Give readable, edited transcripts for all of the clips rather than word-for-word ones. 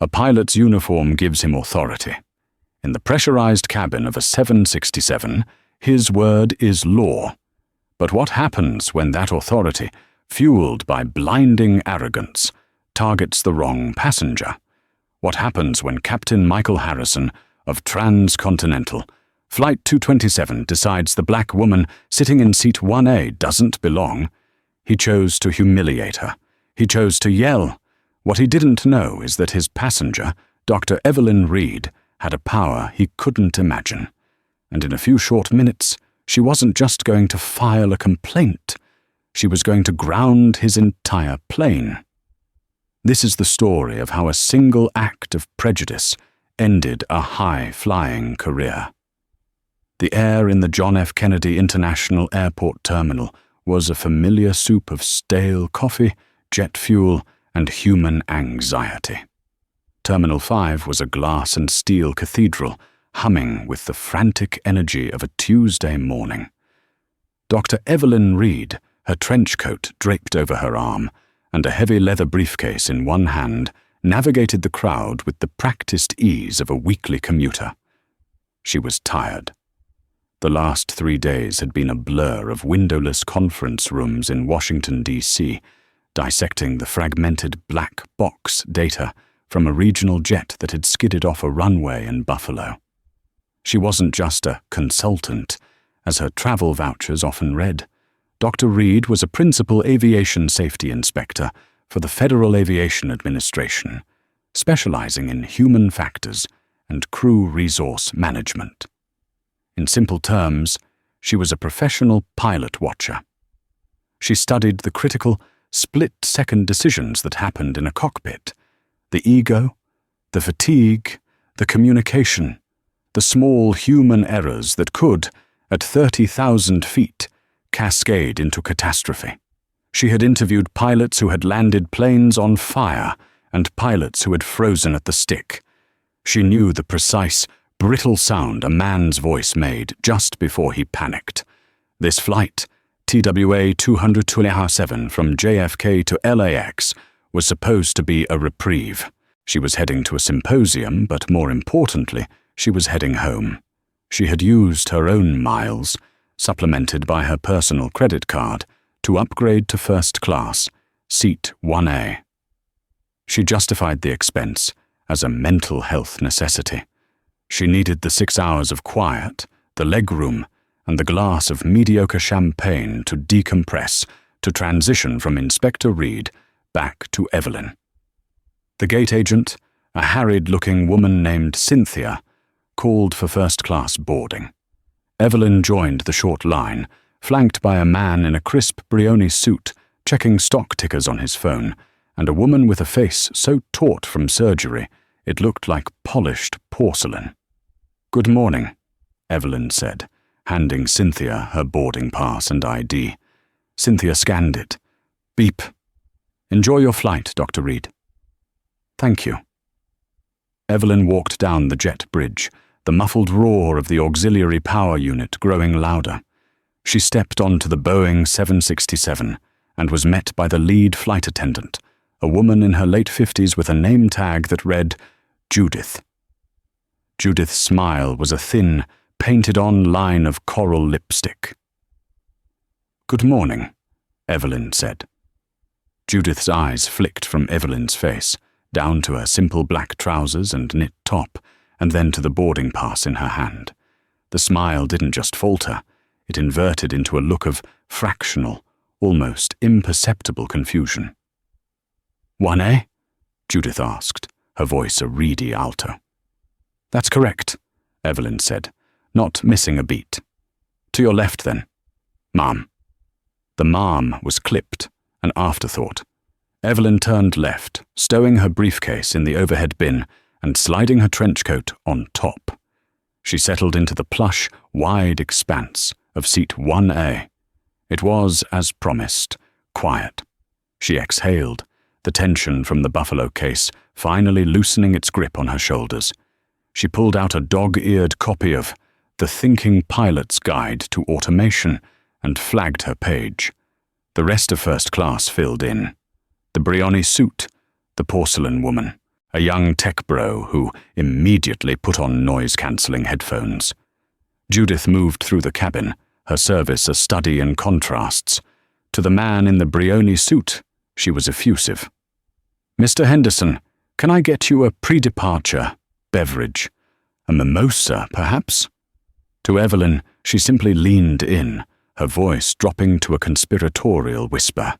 A pilot's uniform gives him authority. In the pressurized cabin of a 767, his word is law. But what happens when that authority, fueled by blinding arrogance, targets the wrong passenger? What happens when Captain Michael Harrison of Transcontinental, Flight 227, decides the black woman sitting in seat 1A doesn't belong? He chose to humiliate her. He chose to yell. What he didn't know is that his passenger, Dr. Evelyn Reed, had a power he couldn't imagine. And in a few short minutes, she wasn't just going to file a complaint. She was going to ground his entire plane. This is the story of how a single act of prejudice ended a high-flying career. The air in the John F. Kennedy International Airport terminal was a familiar soup of stale coffee, jet fuel, and human anxiety. Terminal 5 was a glass and steel cathedral, humming with the frantic energy of a Tuesday morning. Dr. Evelyn Reed, her trench coat draped over her arm, and a heavy leather briefcase in one hand, navigated the crowd with the practiced ease of a weekly commuter. She was tired. The last 3 days had been a blur of windowless conference rooms in Washington, D.C., dissecting the fragmented black box data from a regional jet that had skidded off a runway in Buffalo. She wasn't just a consultant, as her travel vouchers often read. Dr. Reed was a principal aviation safety inspector for the Federal Aviation Administration, specializing in human factors and crew resource management. In simple terms, she was a professional pilot watcher. She studied the critical, split-second decisions that happened in a cockpit: the ego, the fatigue, the communication, the small human errors that could, at 30,000 feet, cascade into catastrophe. She had interviewed pilots who had landed planes on fire and pilots who had frozen at the stick. She knew the precise, brittle sound a man's voice made just before he panicked. This flight, TWA 227 from JFK to LAX, was supposed to be a reprieve. She was heading to a symposium, but more importantly, she was heading home. She had used her own miles, supplemented by her personal credit card, to upgrade to first class, seat 1A. She justified the expense as a mental health necessity. She needed the 6 hours of quiet, the legroom, and the glass of mediocre champagne to decompress, to transition from Inspector Reed back to Evelyn. The gate agent, a harried-looking woman named Cynthia, called for first-class boarding. Evelyn joined the short line, flanked by a man in a crisp Brioni suit, checking stock tickers on his phone, and a woman with a face so taut from surgery it looked like polished porcelain. "Good morning," Evelyn said, handing Cynthia her boarding pass and ID. Cynthia scanned it. "Beep. Enjoy your flight, Dr. Reed." "Thank you." Evelyn walked down the jet bridge, the muffled roar of the auxiliary power unit growing louder. She stepped onto the Boeing 767 and was met by the lead flight attendant, a woman in her late 50s with a name tag that read Judith. Judith's smile was a thin, painted-on line of coral lipstick. "Good morning," Evelyn said. Judith's eyes flicked from Evelyn's face, down to her simple black trousers and knit top, and then to the boarding pass in her hand. The smile didn't just falter, it inverted into a look of fractional, almost imperceptible confusion. "1A?" Judith asked, her voice a reedy alto. "That's correct," Evelyn said, not missing a beat. "To your left, then. Ma'am." The ma'am was clipped, an afterthought. Evelyn turned left, stowing her briefcase in the overhead bin and sliding her trench coat on top. She settled into the plush, wide expanse of seat 1A. It was, as promised, quiet. She exhaled, the tension from the buffalo case finally loosening its grip on her shoulders. She pulled out a dog-eared copy of The Thinking Pilot's Guide to Automation and flagged her page. The rest of first class filled in. The Brioni suit, the porcelain woman, a young tech bro who immediately put on noise-cancelling headphones. Judith moved through the cabin, her service a study in contrasts. To the man in the Brioni suit, she was effusive. "Mr. Henderson, can I get you a pre-departure beverage? A mimosa, perhaps?" To Evelyn, she simply leaned in, her voice dropping to a conspiratorial whisper.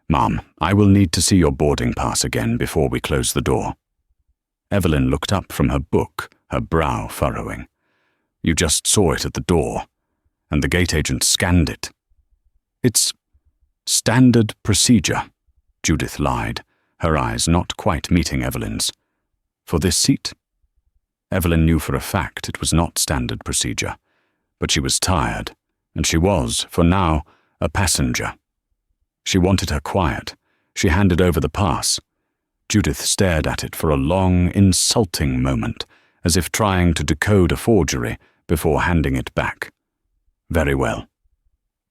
"Ma'am, I will need to see your boarding pass again before we close the door." Evelyn looked up from her book, her brow furrowing. "You just saw it at the door, and the gate agent scanned it." "It's standard procedure," Judith lied, her eyes not quite meeting Evelyn's. "For this seat?" Evelyn knew for a fact it was not standard procedure, but she was tired, and she was, for now, a passenger. She wanted her quiet. She handed over the pass. Judith stared at it for a long, insulting moment, as if trying to decode a forgery before handing it back. "Very well."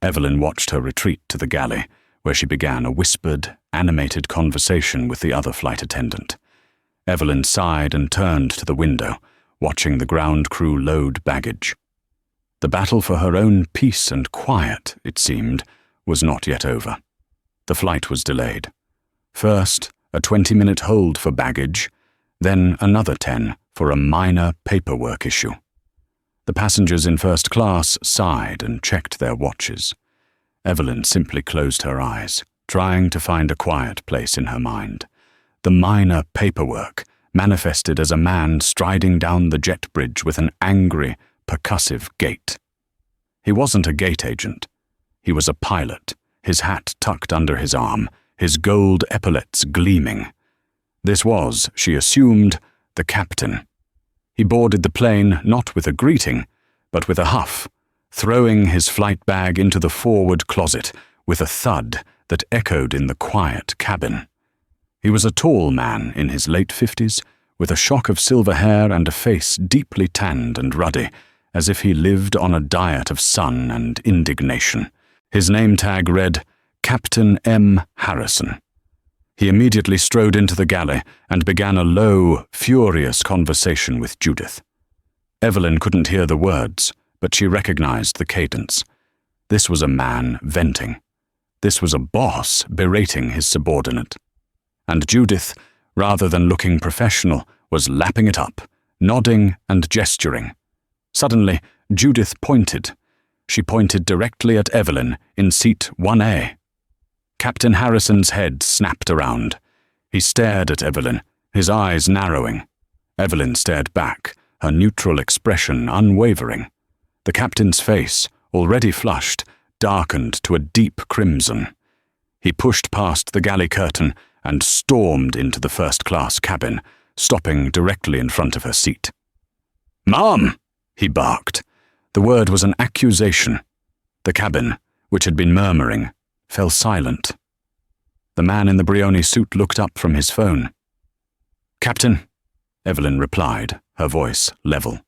Evelyn watched her retreat to the galley, where she began a whispered, animated conversation with the other flight attendant. Evelyn sighed and turned to the window, watching the ground crew load baggage. The battle for her own peace and quiet, it seemed, was not yet over. The flight was delayed. First, a 20-minute hold for baggage, then another 10 for a minor paperwork issue. The passengers in first class sighed and checked their watches. Evelyn simply closed her eyes, trying to find a quiet place in her mind. The minor paperwork manifested as a man striding down the jet bridge with an angry, percussive gait. He wasn't a gate agent. He was a pilot, his hat tucked under his arm, his gold epaulets gleaming. This was, she assumed, the captain. He boarded the plane not with a greeting, but with a huff, throwing his flight bag into the forward closet with a thud that echoed in the quiet cabin. He was a tall man in his late 50s, with a shock of silver hair and a face deeply tanned and ruddy, as if he lived on a diet of sun and indignation. His name tag read, Captain M. Harrison. He immediately strode into the galley and began a low, furious conversation with Judith. Evelyn couldn't hear the words, but she recognized the cadence. This was a man venting. This was a boss berating his subordinate. And Judith, rather than looking professional, was lapping it up, nodding and gesturing. Suddenly, Judith pointed. She pointed directly at Evelyn in seat 1A. Captain Harrison's head snapped around. He stared at Evelyn, his eyes narrowing. Evelyn stared back, her neutral expression unwavering. The captain's face, already flushed, darkened to a deep crimson. He pushed past the galley curtain and stormed into the first-class cabin, stopping directly in front of her seat. "Ma'am!" he barked. The word was an accusation. The cabin, which had been murmuring, fell silent. The man in the Brioni suit looked up from his phone. "Captain," Evelyn replied, her voice level.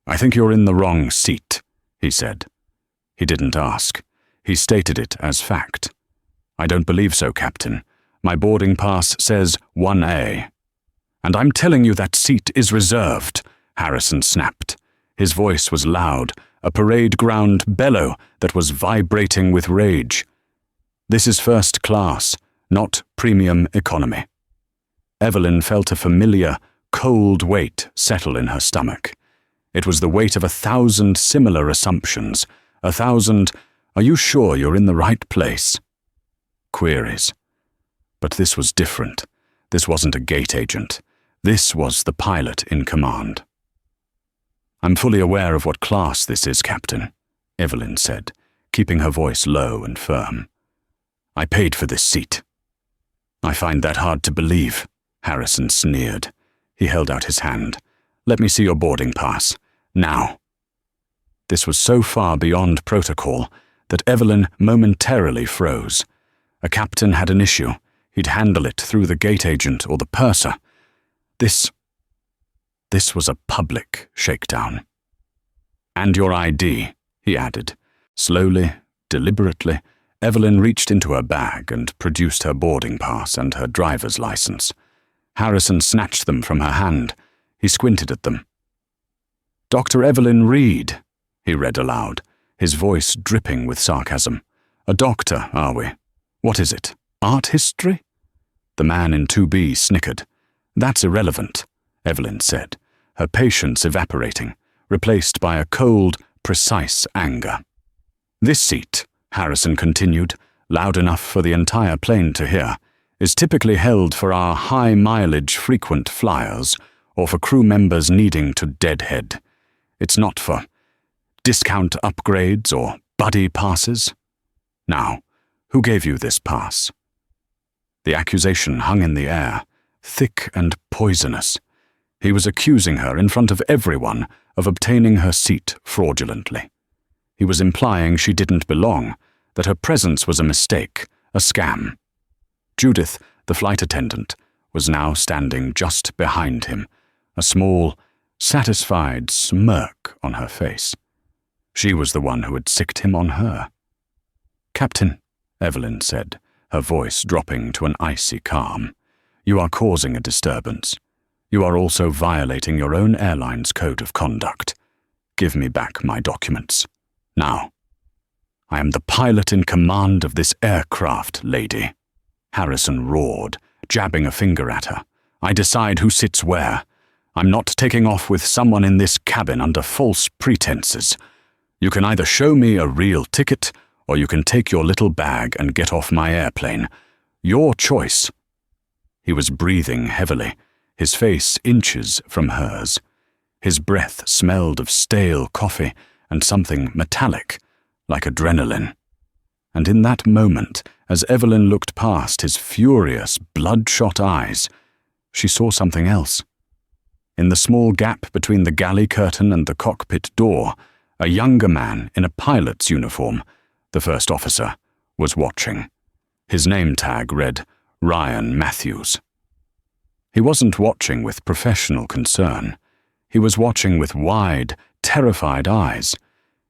"I think you're in the wrong seat," he said. He didn't ask. He stated it as fact. "I don't believe so, Captain. My boarding pass says 1A. "And I'm telling you that seat is reserved," Harrison snapped. His voice was loud, a parade ground bellow that was vibrating with rage. "This is first class, not premium economy." Evelyn felt a familiar, cold weight settle in her stomach. It was the weight of 1,000 similar assumptions, 1,000, "Are you sure you're in the right place?" queries. But this was different. This wasn't a gate agent. This was the pilot in command. "I'm fully aware of what class this is, Captain," Evelyn said, keeping her voice low and firm. "I paid for this seat." "I find that hard to believe," Harrison sneered. He held out his hand. "Let me see your boarding pass. Now." This was so far beyond protocol that Evelyn momentarily froze. A captain had an issue. He'd handle it through the gate agent or the purser. This was a public shakedown. "And your ID," he added. Slowly, deliberately, Evelyn reached into her bag and produced her boarding pass and her driver's license. Harrison snatched them from her hand. He squinted at them. "Dr. Evelyn Reed," he read aloud, his voice dripping with sarcasm. "A doctor, are we? What is it? Art history?" The man in 2B snickered. "That's irrelevant," Evelyn said, her patience evaporating, replaced by a cold, precise anger. "This seat," Harrison continued, loud enough for the entire plane to hear, "is typically held for our high-mileage frequent flyers or for crew members needing to deadhead. It's not for discount upgrades or buddy passes. Now, who gave you this pass?" The accusation hung in the air, thick and poisonous. He was accusing her in front of everyone of obtaining her seat fraudulently. He was implying she didn't belong, that her presence was a mistake, a scam. Judith, the flight attendant, was now standing just behind him, a small, satisfied smirk on her face. She was the one who had sicked him on her. "Captain," Evelyn said, her voice dropping to an icy calm, "you are causing a disturbance. You are also violating your own airline's code of conduct. Give me back my documents. Now." "I am the pilot in command of this aircraft, lady," Harrison roared, jabbing a finger at her. "I decide who sits where. I'm not taking off with someone in this cabin under false pretenses. You can either show me a real ticket, or you can take your little bag and get off my airplane. Your choice." He was breathing heavily, his face inches from hers. His breath smelled of stale coffee and something metallic, like adrenaline. And in that moment, as Evelyn looked past his furious, bloodshot eyes, she saw something else. In the small gap between the galley curtain and the cockpit door, a younger man in a pilot's uniform, the first officer, was watching. His name tag read Ryan Matthews. He wasn't watching with professional concern. He was watching with wide, terrified eyes.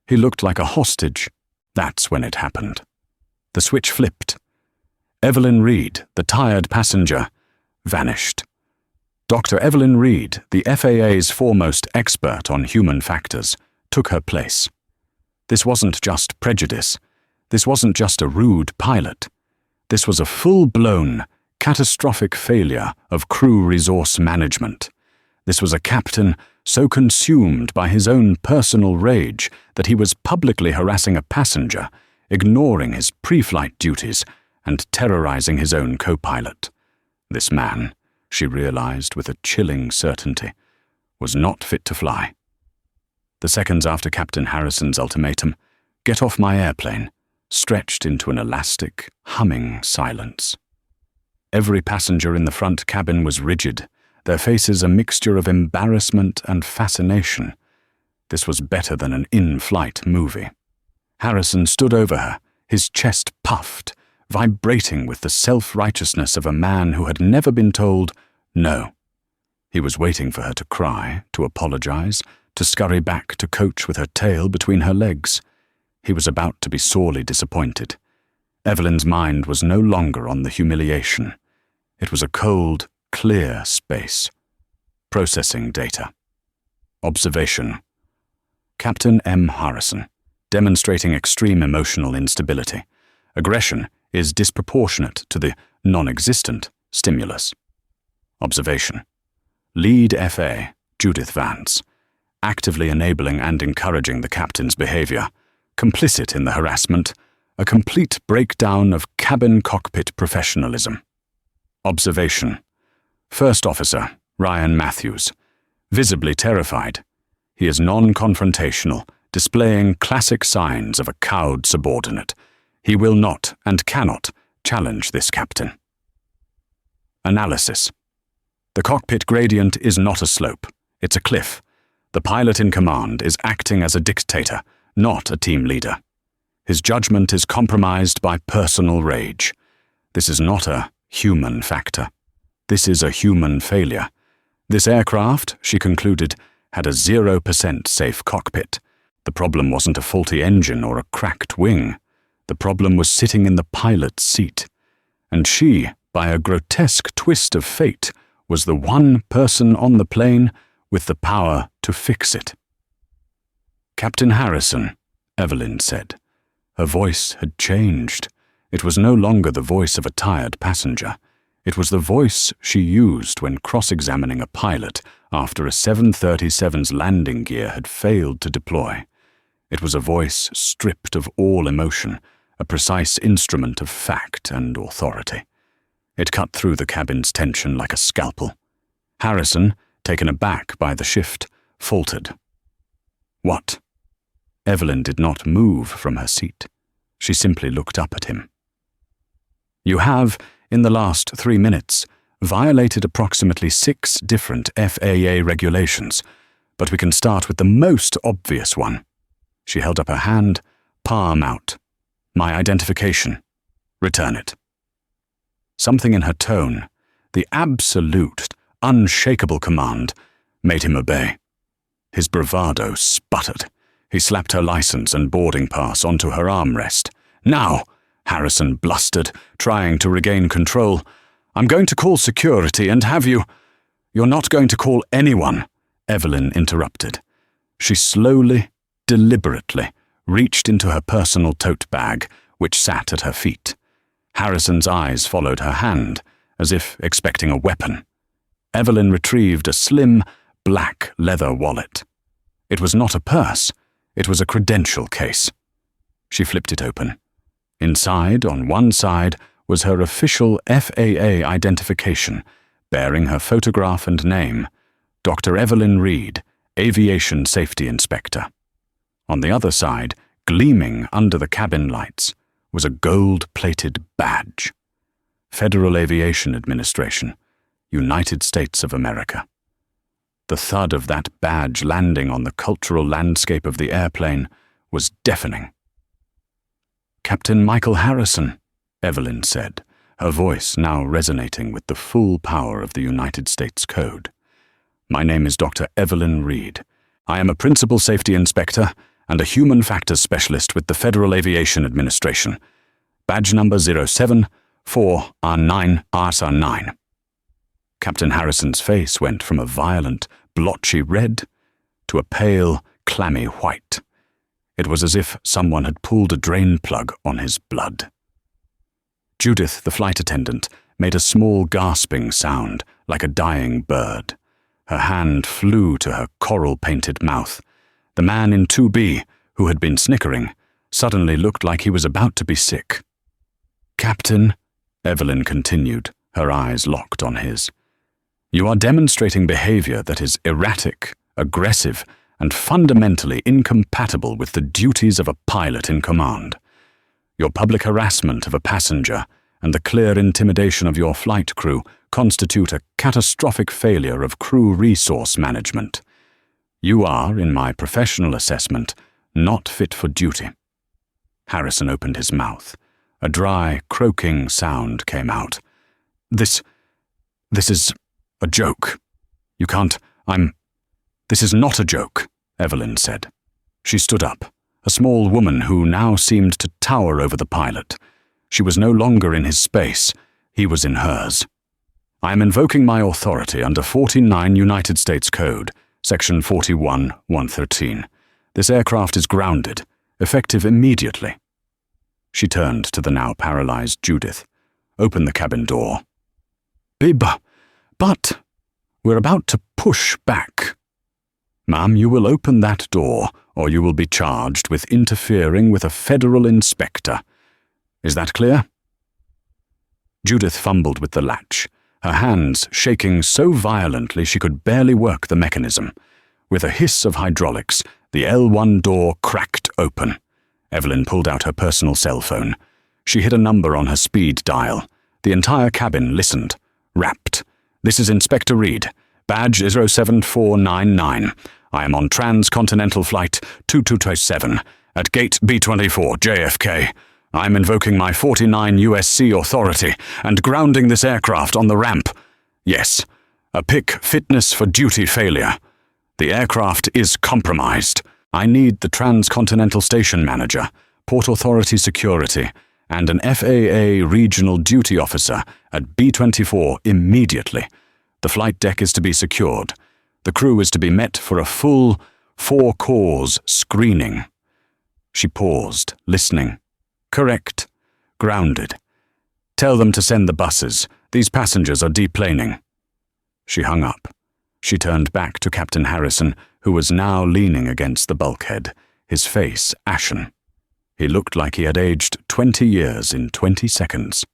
He looked like a hostage. That's when it happened. The switch flipped. Evelyn Reed, the tired passenger, vanished. Dr. Evelyn Reed, the FAA's foremost expert on human factors, took her place. This wasn't just prejudice. This wasn't just a rude pilot. This was a full-blown, catastrophic failure of crew resource management. This was a captain so consumed by his own personal rage that he was publicly harassing a passenger, ignoring his pre-flight duties, and terrorizing his own co-pilot. This man, she realized with a chilling certainty, was not fit to fly. The seconds after Captain Harrison's ultimatum, "Get off my airplane," stretched into an elastic, humming silence. Every passenger in the front cabin was rigid, their faces a mixture of embarrassment and fascination. This was better than an in-flight movie. Harrison stood over her, his chest puffed, vibrating with the self-righteousness of a man who had never been told no. He was waiting for her to cry, to apologize, to scurry back to coach with her tail between her legs. He was about to be sorely disappointed. Evelyn's mind was no longer on the humiliation. It was a cold, clear space. Processing data. Observation. Captain M. Harrison, demonstrating extreme emotional instability. Aggression is disproportionate to the non-existent stimulus. Observation. Lead FA, Judith Vance, actively enabling and encouraging the captain's behavior, complicit in the harassment, a complete breakdown of cabin cockpit professionalism. Observation. First Officer, Ryan Matthews, visibly terrified. He is non-confrontational, displaying classic signs of a cowed subordinate. He will not and cannot challenge this captain. Analysis. The cockpit gradient is not a slope, it's a cliff. The pilot in command is acting as a dictator, not a team leader. His judgment is compromised by personal rage. This is not a human factor. This is a human failure. This aircraft, she concluded, had a 0% safe cockpit. The problem wasn't a faulty engine or a cracked wing. The problem was sitting in the pilot's seat. And she, by a grotesque twist of fate, was the one person on the plane with the power to fix it. "Captain Harrison," Evelyn said. Her voice had changed. It was no longer the voice of a tired passenger. It was the voice she used when cross-examining a pilot after a 737's landing gear had failed to deploy. It was a voice stripped of all emotion, a precise instrument of fact and authority. It cut through the cabin's tension like a scalpel. Harrison, taken aback by the shift, faltered. "What?" Evelyn did not move from her seat. She simply looked up at him. "You have, in the last 3 minutes, violated approximately 6 different FAA regulations, but we can start with the most obvious one." She held up her hand, palm out. "My identification. Return it." Something in her tone, the absolute, unshakable command, made him obey. His bravado sputtered. He slapped her license and boarding pass onto her armrest. "Now!" Harrison blustered, trying to regain control. "I'm going to call security and have you—" "You're not going to call anyone," Evelyn interrupted. She slowly, deliberately, reached into her personal tote bag, which sat at her feet. Harrison's eyes followed her hand, as if expecting a weapon. Evelyn retrieved a slim, black leather wallet. It was not a purse. It was a credential case. She flipped it open. Inside, on one side, was her official FAA identification, bearing her photograph and name, Dr. Evelyn Reed, Aviation Safety Inspector. On the other side, gleaming under the cabin lights, was a gold-plated badge. Federal Aviation Administration, United States of America. The thud of that badge landing on the cultural landscape of the airplane was deafening. "Captain Michael Harrison," Evelyn said, her voice now resonating with the full power of the United States Code. "My name is Dr. Evelyn Reed. I am a Principal Safety Inspector and a Human Factors Specialist with the Federal Aviation Administration. Badge number 074R9RSR9. Captain Harrison's face went from a violent, blotchy red to a pale, clammy white. It was as if someone had pulled a drain plug on his blood. Judith, the flight attendant, made a small gasping sound, like a dying bird. Her hand flew to her coral-painted mouth. The man in 2B, who had been snickering, suddenly looked like he was about to be sick. "Captain," Evelyn continued, her eyes locked on his, "you are demonstrating behavior that is erratic, aggressive, and fundamentally incompatible with the duties of a pilot in command. Your public harassment of a passenger and the clear intimidation of your flight crew constitute a catastrophic failure of crew resource management. You are, in my professional assessment, not fit for duty." Harrison opened his mouth. A dry, croaking sound came out. This is a joke. You can't, This is not a joke," Evelyn said. She stood up, a small woman who now seemed to tower over the pilot. She was no longer in his space, he was in hers. "I am invoking my authority under 49 United States Code, Section 41-113. This aircraft is grounded, effective immediately." She turned to the now paralyzed Judith. "Open the cabin door." But, we're about to push back." "Ma'am, you will open that door, or you will be charged with interfering with a federal inspector. Is that clear?" Judith fumbled with the latch, her hands shaking so violently she could barely work the mechanism. With a hiss of hydraulics, the L1 door cracked open. Evelyn pulled out her personal cell phone. She hit a number on her speed dial. The entire cabin listened, rapt. "This is Inspector Reed. Badge 07499. I am on transcontinental flight 2227 at gate B24, JFK. I am invoking my 49 USC authority and grounding this aircraft on the ramp. Yes, a PIC fitness for duty failure. The aircraft is compromised. I need the transcontinental station manager, Port Authority security, and an FAA regional duty officer at B24 immediately. The flight deck is to be secured. The crew is to be met for a full 4-cause screening." She paused, listening. "Correct. Grounded. Tell them to send the buses. These passengers are deplaning." She hung up. She turned back to Captain Harrison, who was now leaning against the bulkhead, his face ashen. He looked like he had aged 20 years in 20 seconds.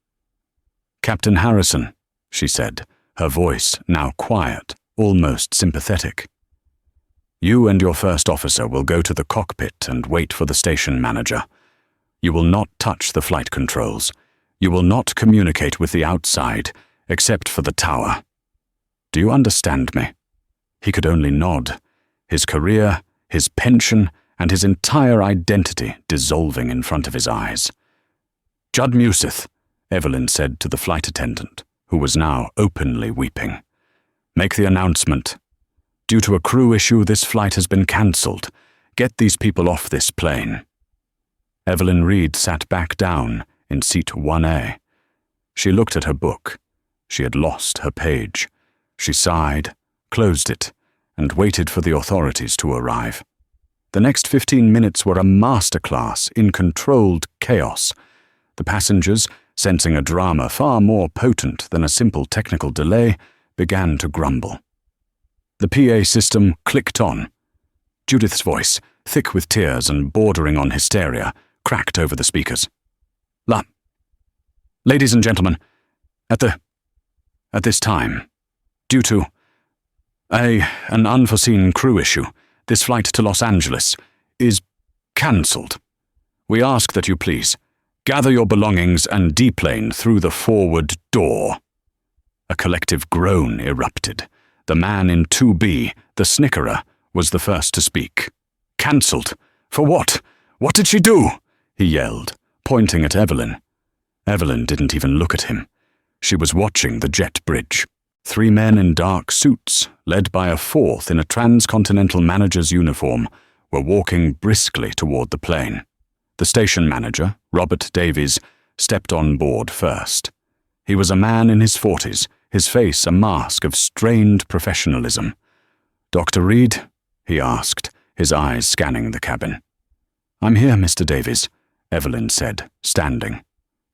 "Captain Harrison," she said, her voice now quiet, almost sympathetic. "You and your first officer will go to the cockpit and wait for the station manager. You will not touch the flight controls. You will not communicate with the outside, except for the tower. Do you understand me?" He could only nod, his career, his pension, and his entire identity dissolving in front of his eyes. "Judd Museth," Evelyn said to the flight attendant, who was now openly weeping. "Make the announcement. Due to a crew issue, this flight has been cancelled. Get these people off this plane." Evelyn Reed sat back down in seat 1A. She looked at her book. She had lost her page. She sighed, closed it, and waited for the authorities to arrive. The next 15 minutes were a masterclass in controlled chaos. The passengers, sensing a drama far more potent than a simple technical delay, began to grumble. The PA system clicked on. Judith's voice, thick with tears and bordering on hysteria, cracked over the speakers. Ladies and gentlemen, at this time, due to an unforeseen crew issue, this flight to Los Angeles is cancelled. We ask that you please gather your belongings and deplane through the forward door." A collective groan erupted. The man in 2B, the snickerer, was the first to speak. "Cancelled? For what? What did she do?" he yelled, pointing at Evelyn. Evelyn didn't even look at him. She was watching the jet bridge. 3 men in dark suits, led by a 4th in a transcontinental manager's uniform, were walking briskly toward the plane. The station manager, Robert Davies, stepped on board first. He was a man in his 40s, his face a mask of strained professionalism. "Dr. Reed?" he asked, his eyes scanning the cabin. "I'm here, Mr. Davies," Evelyn said, standing.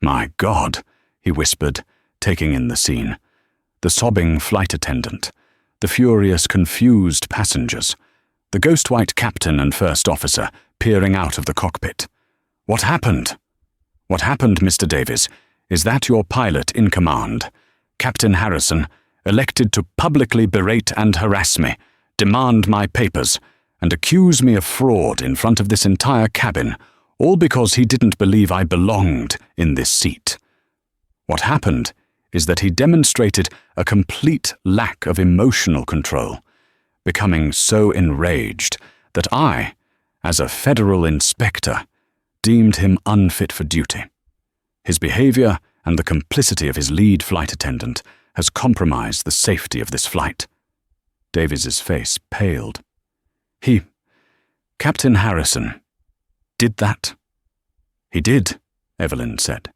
"My God," he whispered, taking in the scene. The sobbing flight attendant, the furious, confused passengers, the ghost-white captain and first officer peering out of the cockpit. "What happened?" "What happened, Mr. Davies, is that your pilot in command, Captain Harrison, elected to publicly berate and harass me, demand my papers, and accuse me of fraud in front of this entire cabin, all because he didn't believe I belonged in this seat. What happened is that he demonstrated a complete lack of emotional control, becoming so enraged that I, as a federal inspector, deemed him unfit for duty. His behavior and the complicity of his lead flight attendant has compromised the safety of this flight." Davies's face paled. Captain Harrison, did that?" "He did," Evelyn said.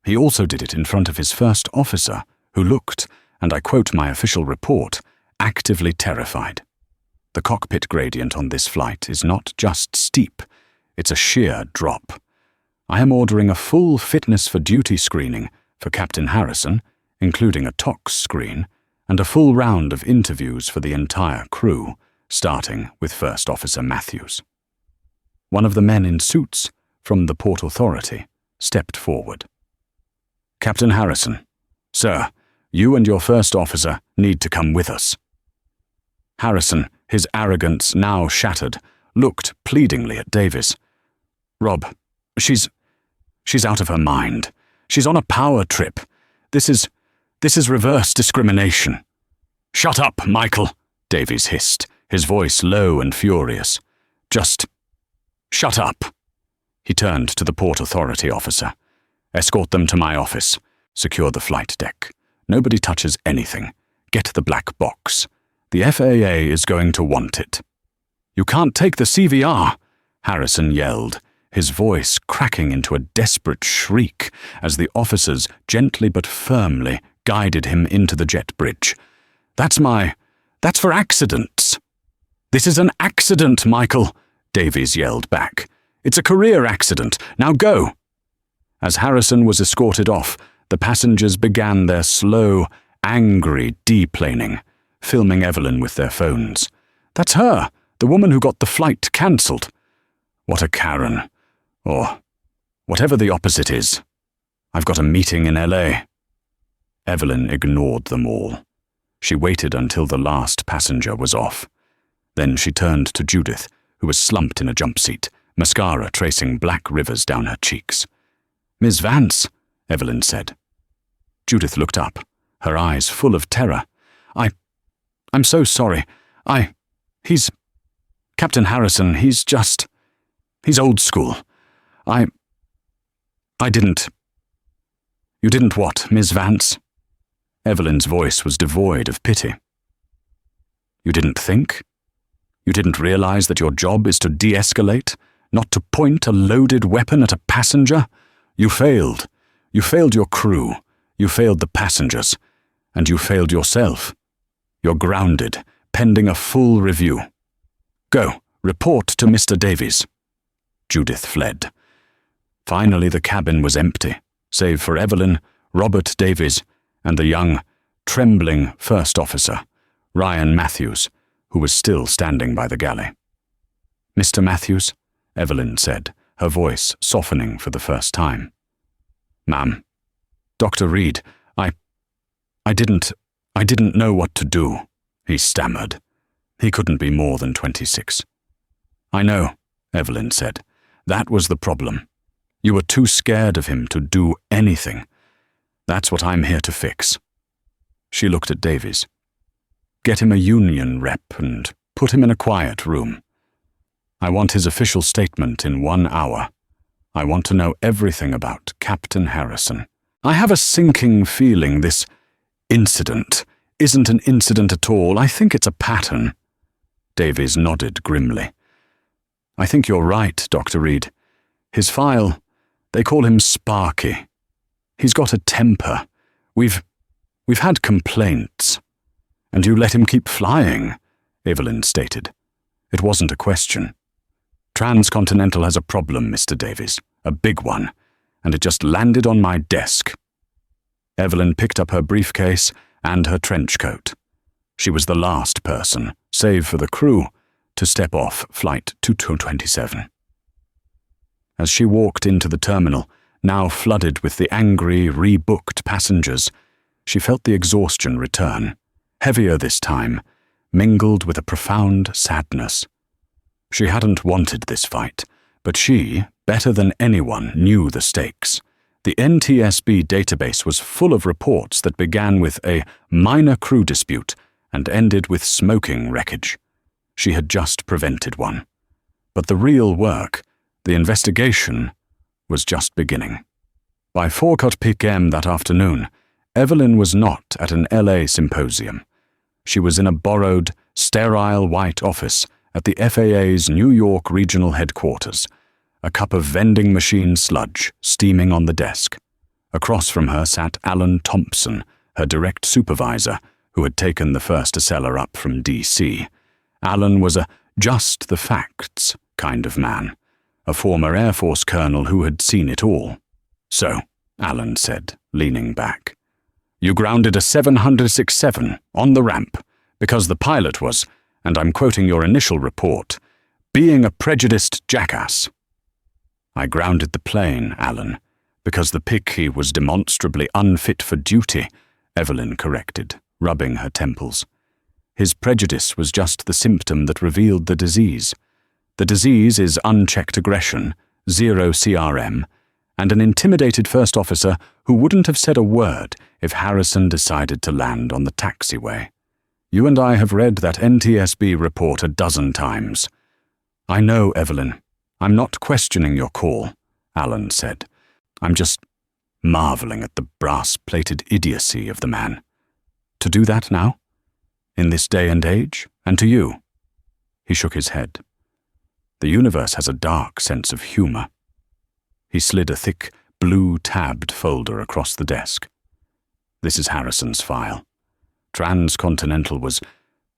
"He also did it in front of his first officer, who looked, and I quote my official report, actively terrified. The cockpit gradient on this flight is not just steep, it's a sheer drop. I am ordering a full fitness for duty screening for Captain Harrison, including a tox screen, and a full round of interviews for the entire crew, starting with First Officer Matthews." One of the men in suits from the Port Authority stepped forward. "Captain Harrison, sir, you and your first officer need to come with us." Harrison, his arrogance now shattered, looked pleadingly at Davies. "Rob, she's out of her mind. She's on a power trip. This is reverse discrimination." "Shut up, Michael," Davies hissed, his voice low and furious. "Just shut up." He turned to the Port Authority officer. "Escort them to my office. Secure the flight deck. Nobody touches anything. Get the black box. The FAA is going to want it." "You can't take the CVR," Harrison yelled, his voice cracking into a desperate shriek as the officers gently but firmly guided him into the jet bridge. That's for accidents." "This is an accident, Michael," Davies yelled back. "It's a career accident. Now go." As Harrison was escorted off, the passengers began their slow, angry deplaning, filming Evelyn with their phones. "That's her, the woman who got the flight cancelled. What a Karen. Or whatever the opposite is. I've got a meeting in LA." Evelyn ignored them all. She waited until the last passenger was off. Then she turned to Judith, who was slumped in a jump seat, mascara tracing black rivers down her cheeks. "Miss Vance," Evelyn said. Judith looked up, her eyes full of terror. I'm so sorry. He's Captain Harrison, he's old school. I didn't..." "You didn't what, Miss Vance?" Evelyn's voice was devoid of pity. "You didn't think? You didn't realize that your job is to de-escalate, not to point a loaded weapon at a passenger? You failed. You failed your crew. You failed the passengers. And you failed yourself. You're grounded, pending a full review. Go, report to Mr. Davies." Judith fled. Finally, the cabin was empty, save for Evelyn, Robert Davies, and the young, trembling first officer, Ryan Matthews, who was still standing by the galley. "Mr. Matthews," Evelyn said, her voice softening for the first time. "Ma'am, Dr. Reed, I didn't know what to do," he stammered. He couldn't be more than 26. "I know," Evelyn said. "That was the problem. You were too scared of him to do anything. That's what I'm here to fix." She looked at Davies. "Get him a union rep and put him in a quiet room. I want his official statement in 1 hour. I want to know everything about Captain Harrison. I have a sinking feeling this incident isn't an incident at all. I think it's a pattern." Davies nodded grimly. "I think you're right, Dr. Reed. His file, they call him Sparky. He's got a temper. We've had complaints. And you let him keep flying," Evelyn stated. It wasn't a question. "Transcontinental has a problem, Mr. Davies, a big one, and it just landed on my desk." Evelyn picked up her briefcase and her trench coat. She was the last person, save for the crew, to step off Flight 227. As she walked into the terminal, now flooded with the angry, rebooked passengers, she felt the exhaustion return, heavier this time, mingled with a profound sadness. She hadn't wanted this fight, but she, better than anyone, knew the stakes. The NTSB database was full of reports that began with a minor crew dispute and ended with smoking wreckage. She had just prevented one. But the real work, the investigation, was just beginning. By 4 p.m. that afternoon, Evelyn was not at an LA symposium. She was in a borrowed, sterile white office at the FAA's New York regional headquarters, a cup of vending machine sludge steaming on the desk. Across from her sat Alan Thompson, her direct supervisor, who had taken the first Acela up from D.C. Alan was a just the facts kind of man, a former Air Force colonel who had seen it all. "So," Alan said, leaning back, "you grounded a 767 on the ramp because the pilot was, and I'm quoting your initial report, being a prejudiced jackass." "I grounded the plane, Alan, because the picky was demonstrably unfit for duty," Evelyn corrected, rubbing her temples. "His prejudice was just the symptom that revealed the disease. The disease is unchecked aggression, 0 CRM, and an intimidated first officer who wouldn't have said a word if Harrison decided to land on the taxiway. You and I have read that NTSB report a dozen times." "I know, Evelyn. I'm not questioning your call," Alan said. "I'm just marveling at the brass-plated idiocy of the man. To do that now? In this day and age? And to you?" He shook his head. "The universe has a dark sense of humor." He slid a thick, blue-tabbed folder across the desk. "This is Harrison's file. Transcontinental was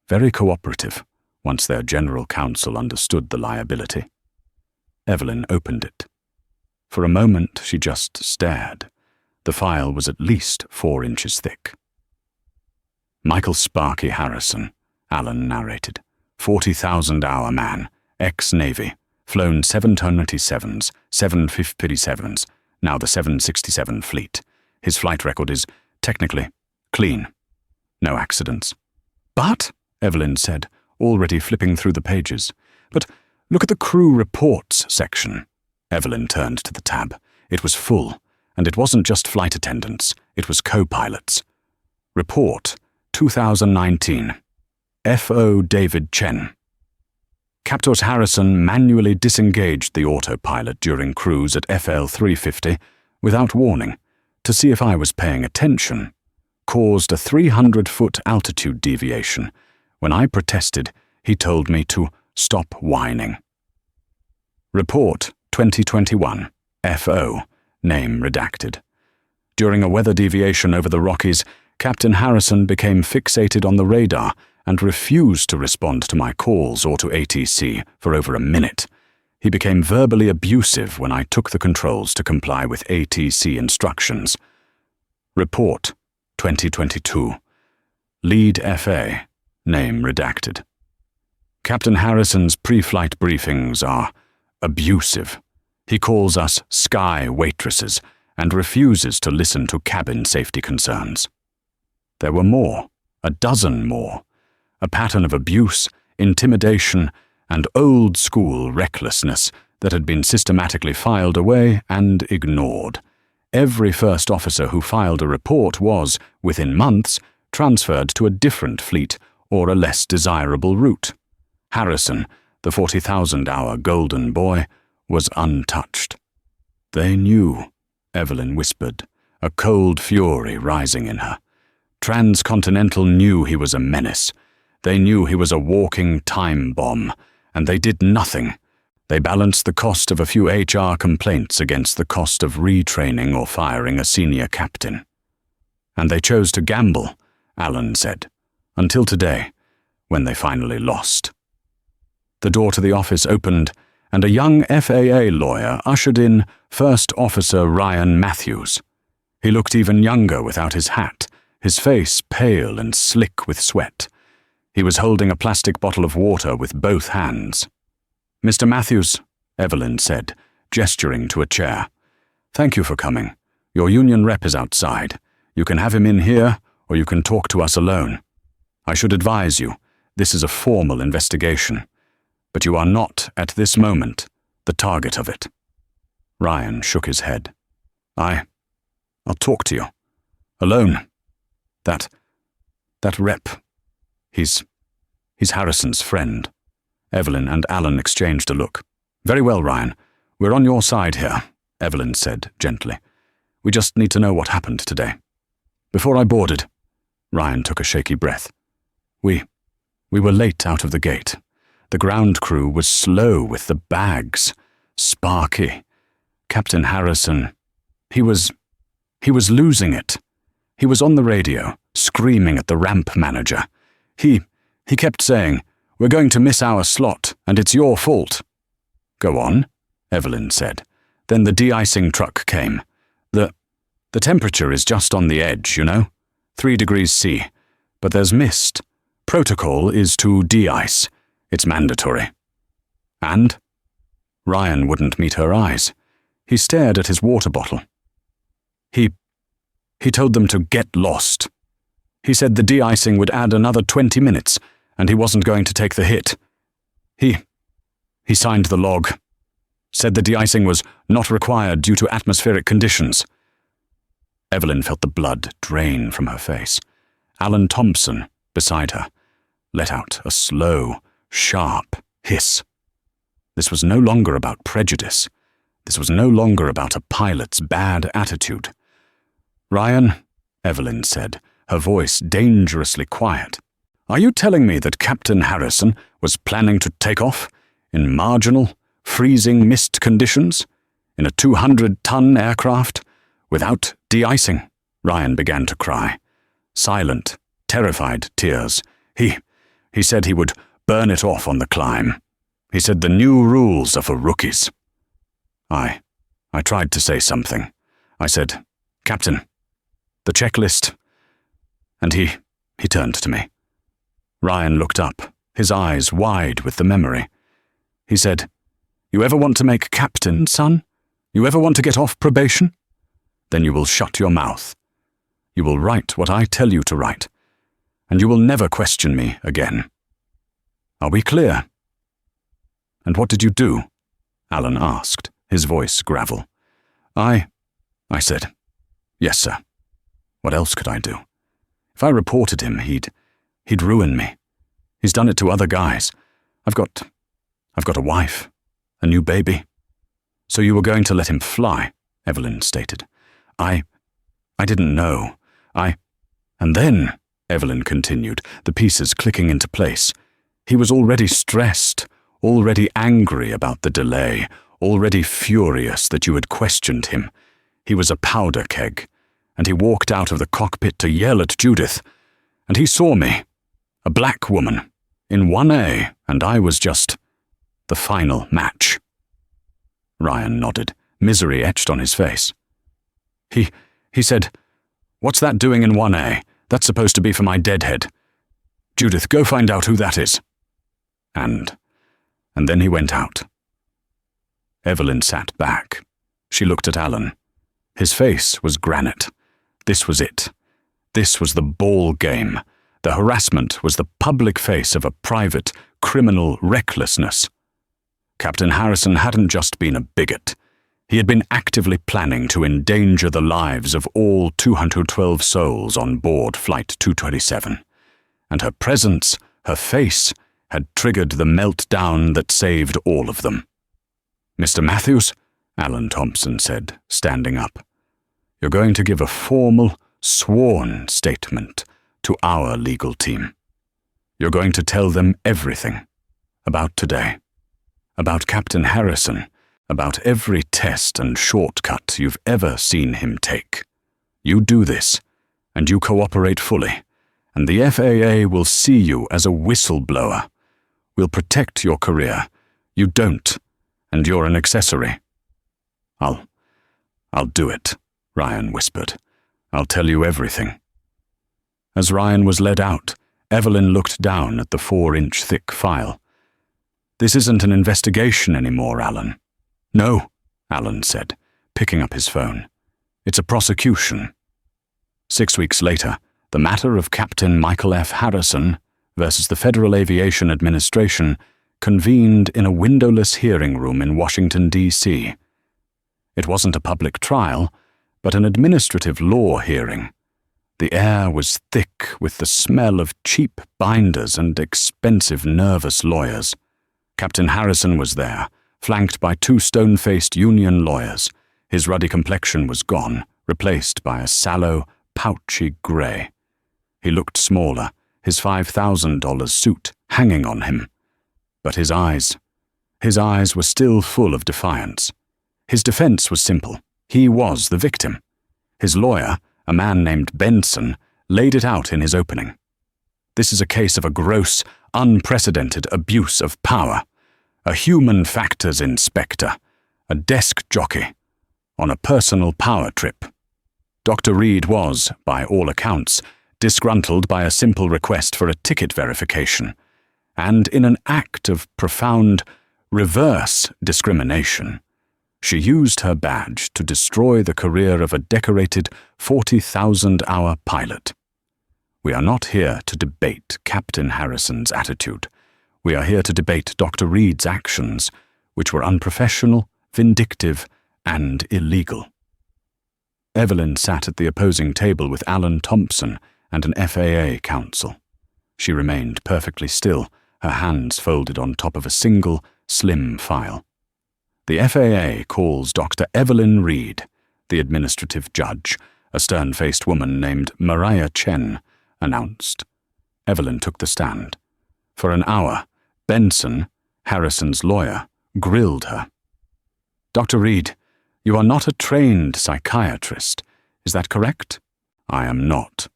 very cooperative once their general counsel understood the liability. Evelyn opened it. For a moment she just stared. The file was at least 4 inches thick. Michael Sparky Harrison, Alan narrated. 40,000-hour man, ex-Navy, flown 727s, 757s, now the 767 fleet. His flight record is, technically, clean. No accidents. But, Evelyn said, already flipping through the pages, but look at the crew reports section. Evelyn turned to the tab. It was full, and it wasn't just flight attendants, it was co-pilots. Report 2019. F.O. David Chen. Captain Harrison manually disengaged the autopilot during cruise at FL 350 without warning to see if I was paying attention. Caused a 300-foot altitude deviation. When I protested, he told me to stop whining. Report 2021. F.O. Name redacted. During a weather deviation over the Rockies, Captain Harrison became fixated on the radar and refused to respond to my calls or to ATC for over a minute. He became verbally abusive when I took the controls to comply with ATC instructions. Report 2022. Lead FA. Name redacted. Captain Harrison's pre-flight briefings are abusive. He calls us sky waitresses and refuses to listen to cabin safety concerns. There were more, a dozen more. A pattern of abuse, intimidation, and old-school recklessness that had been systematically filed away and ignored. Every first officer who filed a report was, within months, transferred to a different fleet or a less desirable route. Harrison, the 40,000-hour golden boy, was untouched. They knew, Evelyn whispered, a cold fury rising in her. Transcontinental knew he was a menace. They knew he was a walking time bomb, and they did nothing. They balanced the cost of a few HR complaints against the cost of retraining or firing a senior captain. And they chose to gamble, Alan said, until today, when they finally lost. The door to the office opened, and a young FAA lawyer ushered in First Officer Ryan Matthews. He looked even younger without his hat, his face pale and slick with sweat. He was holding a plastic bottle of water with both hands. "Mr. Matthews," Evelyn said, gesturing to a chair. "Thank you for coming. Your union rep is outside. You can have him in here, or you can talk to us alone. I should advise you, this is a formal investigation, but you are not, at this moment, the target of it." Ryan shook his head. I'll talk to you. Alone. That rep. He's Harrison's friend. Evelyn and Alan exchanged a look. "Very well, Ryan. We're on your side here," Evelyn said gently. "We just need to know what happened today." "Before I boarded," Ryan took a shaky breath. We were late out of the gate. The ground crew was slow with the bags. Sparky. Captain Harrison. He was losing it. He was on the radio, screaming at the ramp manager. He kept saying, "We're going to miss our slot, and it's your fault." "Go on," Evelyn said. Then the de-icing truck came. The temperature is just on the edge, you know? 3 degrees C. But there's mist. Protocol is to de-ice. It's mandatory. And? Ryan wouldn't meet her eyes. He stared at his water bottle. He told them to get lost. He said the de-icing would add another 20 minutes, and he wasn't going to take the hit. He signed the log. Said the de-icing was not required due to atmospheric conditions. Evelyn felt the blood drain from her face. Alan Thompson, beside her, let out a slow, sharp hiss. This was no longer about prejudice. This was no longer about a pilot's bad attitude. "Ryan," Evelyn said, her voice dangerously quiet, "are you telling me that Captain Harrison was planning to take off in marginal, freezing mist conditions, in a 200-ton aircraft, without de-icing?" Ryan began to cry. Silent, terrified tears. He said he would burn it off on the climb. He said the new rules are for rookies. I tried to say something. I said, "Captain, the checklist." And he turned to me. Ryan looked up, his eyes wide with the memory. He said, "You ever want to make captain, son? You ever want to get off probation? Then you will shut your mouth. You will write what I tell you to write, and you will never question me again. Are we clear?" "And what did you do?" Alan asked, his voice gravel. I said, "Yes, sir. What else could I do? If I reported him, he'd ruin me. He's done it to other guys. I've got a wife, a new baby." "So you were going to let him fly," Evelyn stated. I didn't know. And then," Evelyn continued, the pieces clicking into place, "he was already stressed, already angry about the delay, already furious that you had questioned him. He was a powder keg, and he walked out of the cockpit to yell at Judith. And he saw me, a black woman, in 1A, and I was just the final match." Ryan nodded, misery etched on his face. He said, "What's that doing in 1A? That's supposed to be for my deadhead. Judith, go find out who that is." And then he went out. Evelyn sat back. She looked at Alan. His face was granite. This was it. This was the ball game. The harassment was the public face of a private, criminal recklessness. Captain Harrison hadn't just been a bigot. He had been actively planning to endanger the lives of all 212 souls on board Flight 227. And her presence, her face, had triggered the meltdown that saved all of them. "Mr. Matthews," Alan Thompson said, standing up, "you're going to give a formal, sworn statement to our legal team. You're going to tell them everything about today, about Captain Harrison, about every test and shortcut you've ever seen him take. You do this, and you cooperate fully, and the FAA will see you as a whistleblower. We'll protect your career. You don't, and you're an accessory." I'll do it," Ryan whispered. "I'll tell you everything." As Ryan was led out, Evelyn looked down at the 4-inch thick file. "This isn't an investigation anymore, Alan." "No," Alan said, picking up his phone. "It's a prosecution." 6 weeks later, the matter of Captain Michael F. Harrison versus the Federal Aviation Administration convened in a windowless hearing room in Washington, D.C. It wasn't a public trial, but an administrative law hearing. The air was thick with the smell of cheap binders and expensive nervous lawyers. Captain Harrison was there, flanked by 2 stone-faced union lawyers. His ruddy complexion was gone, replaced by a sallow, pouchy grey. He looked smaller, his $5,000 suit hanging on him. But his eyes were still full of defiance. His defense was simple. He was the victim. His lawyer, a man named Benson, laid it out in his opening. "This is a case of a gross, unprecedented abuse of power. A human factors inspector, a desk jockey, on a personal power trip. Dr. Reed was, by all accounts, disgruntled by a simple request for a ticket verification, and in an act of profound, reverse discrimination, she used her badge to destroy the career of a decorated 40,000-hour pilot. We are not here to debate Captain Harrison's attitude. We are here to debate Dr. Reed's actions, which were unprofessional, vindictive, and illegal." Evelyn sat at the opposing table with Alan Thompson and an FAA counsel. She remained perfectly still, her hands folded on top of a single, slim file. "The FAA calls Dr. Evelyn Reed," the administrative judge, a stern-faced woman named Mariah Chen, announced. Evelyn took the stand. For an hour, Benson, Harrison's lawyer, grilled her. "Dr. Reed, you are not a trained psychiatrist. Is that correct?" "I am not."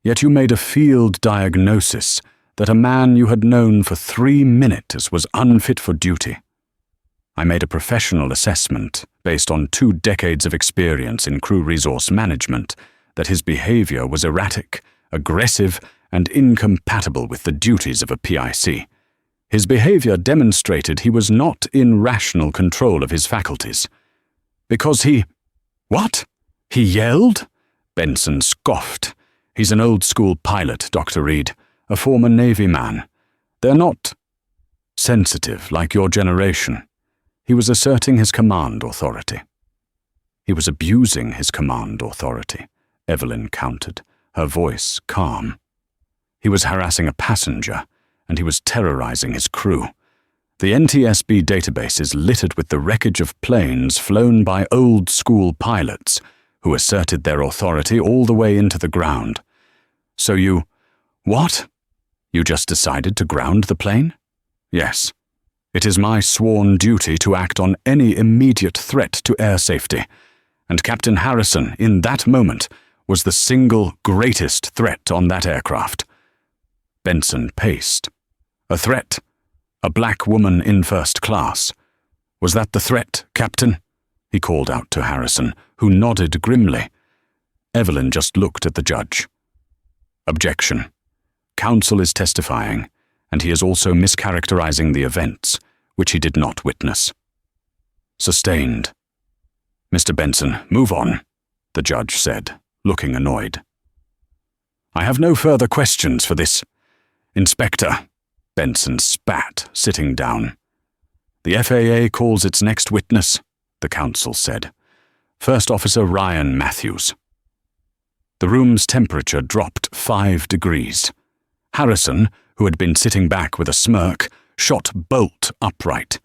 Yet you made a field diagnosis that a man you had known for 3 minutes was unfit for duty. I made a professional assessment based on 2 decades of experience in crew resource management that his behavior was erratic, aggressive, and incompatible with the duties of a PIC. His behavior demonstrated he was not in rational control of his faculties. Because he— What? He yelled? Benson scoffed. He's an old-school pilot, Dr. Reed, a former Navy man. They're not sensitive like your generation. He was asserting his command authority. He was abusing his command authority, Evelyn countered, her voice calm. He was harassing a passenger, and he was terrorizing his crew. The NTSB database is littered with the wreckage of planes flown by old-school pilots who asserted their authority all the way into the ground. So you— What? You just decided to ground the plane? Yes. It is my sworn duty to act on any immediate threat to air safety, and Captain Harrison, in that moment, was the single greatest threat on that aircraft. Benson paced. A threat? A black woman in first class. Was that the threat, Captain? He called out to Harrison, who nodded grimly. Evelyn just looked at the judge. Objection. Counsel is testifying, and he is also mischaracterizing the events, which he did not witness. Sustained. Mr. Benson, move on, the judge said, looking annoyed. I have no further questions for this. Inspector, Benson spat, sitting down. The FAA calls its next witness, the counsel said. First Officer Ryan Matthews. The room's temperature dropped 5 degrees. Harrison, who had been sitting back with a smirk, shot bolt upright.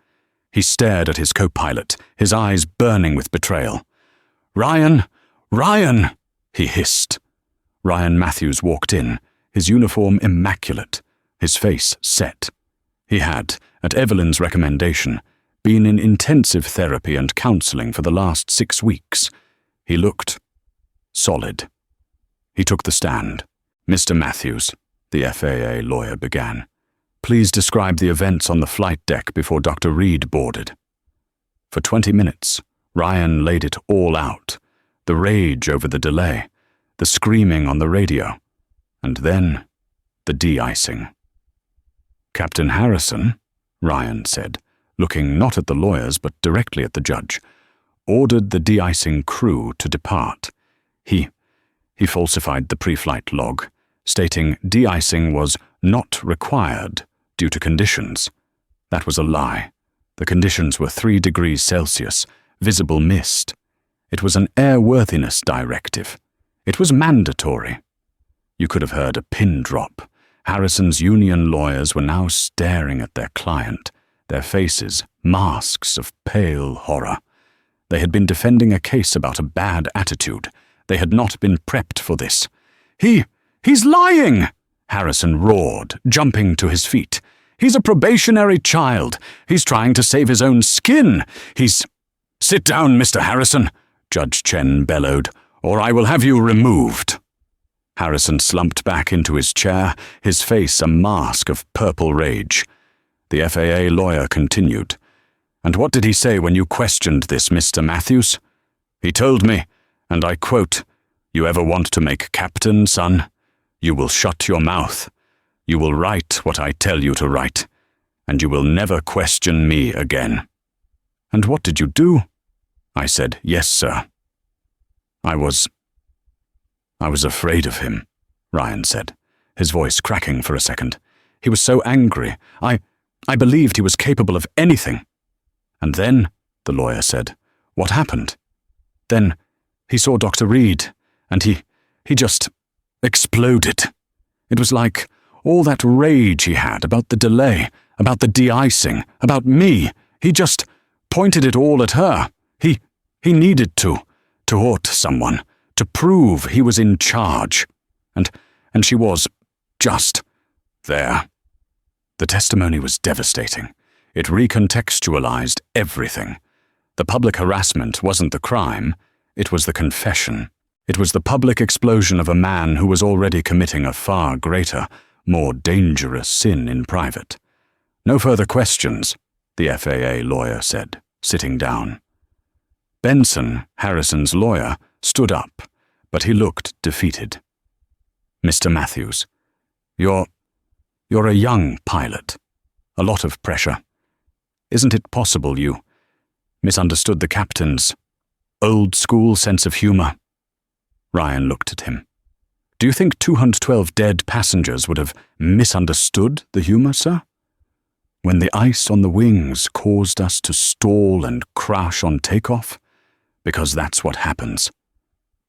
He stared at his co-pilot, his eyes burning with betrayal. Ryan! Ryan! He hissed. Ryan Matthews walked in, his uniform immaculate, his face set. He had, at Evelyn's recommendation, been in intensive therapy and counseling for the last 6 weeks. He looked solid. He took the stand. Mr. Matthews, the FAA lawyer began. Please describe the events on the flight deck before Dr. Reed boarded. For 20 minutes, Ryan laid it all out. The rage over the delay, the screaming on the radio, and then the de-icing. Captain Harrison, Ryan said, looking not at the lawyers but directly at the judge, ordered the de-icing crew to depart. He falsified the pre-flight log, stating de-icing was not required due to conditions. That was a lie. The conditions were 3 degrees Celsius, visible mist. It was an airworthiness directive. It was mandatory. You could have heard a pin drop. Harrison's union lawyers were now staring at their client, their faces masks of pale horror. They had been defending a case about a bad attitude. They had not been prepped for this. He's lying! Harrison roared, jumping to his feet. He's a probationary child. He's trying to save his own skin. Sit down, Mr. Harrison, Judge Chen bellowed, or I will have you removed. Harrison slumped back into his chair, his face a mask of purple rage. The FAA lawyer continued. And what did he say when you questioned this, Mr. Matthews? He told me, and I quote, "You ever want to make captain, son? You will shut your mouth. You will write what I tell you to write, and you will never question me again." And what did you do? I said, "Yes, sir." I was afraid of him, Ryan said, his voice cracking for a second. He was so angry. I believed he was capable of anything. And then, the lawyer said, what happened? Then he saw Dr. Reed, and he just exploded. It was like all that rage he had about the delay, about the de-icing, about me. He just pointed it all at her. He needed to hurt someone, to prove he was in charge. And she was just there. The testimony was devastating. It recontextualized everything. The public harassment wasn't the crime, it was the confession. It was the public explosion of a man who was already committing a far greater, more dangerous sin in private. "No further questions," the FAA lawyer said, sitting down. Benson, Harrison's lawyer, stood up, but he looked defeated. "Mr. Matthews, you're a young pilot. A lot of pressure. Isn't it possible you misunderstood the captain's old-school sense of humor?" Ryan looked at him. "Do you think 212 dead passengers would have misunderstood the humor, sir? When the ice on the wings caused us to stall and crash on takeoff? Because that's what happens.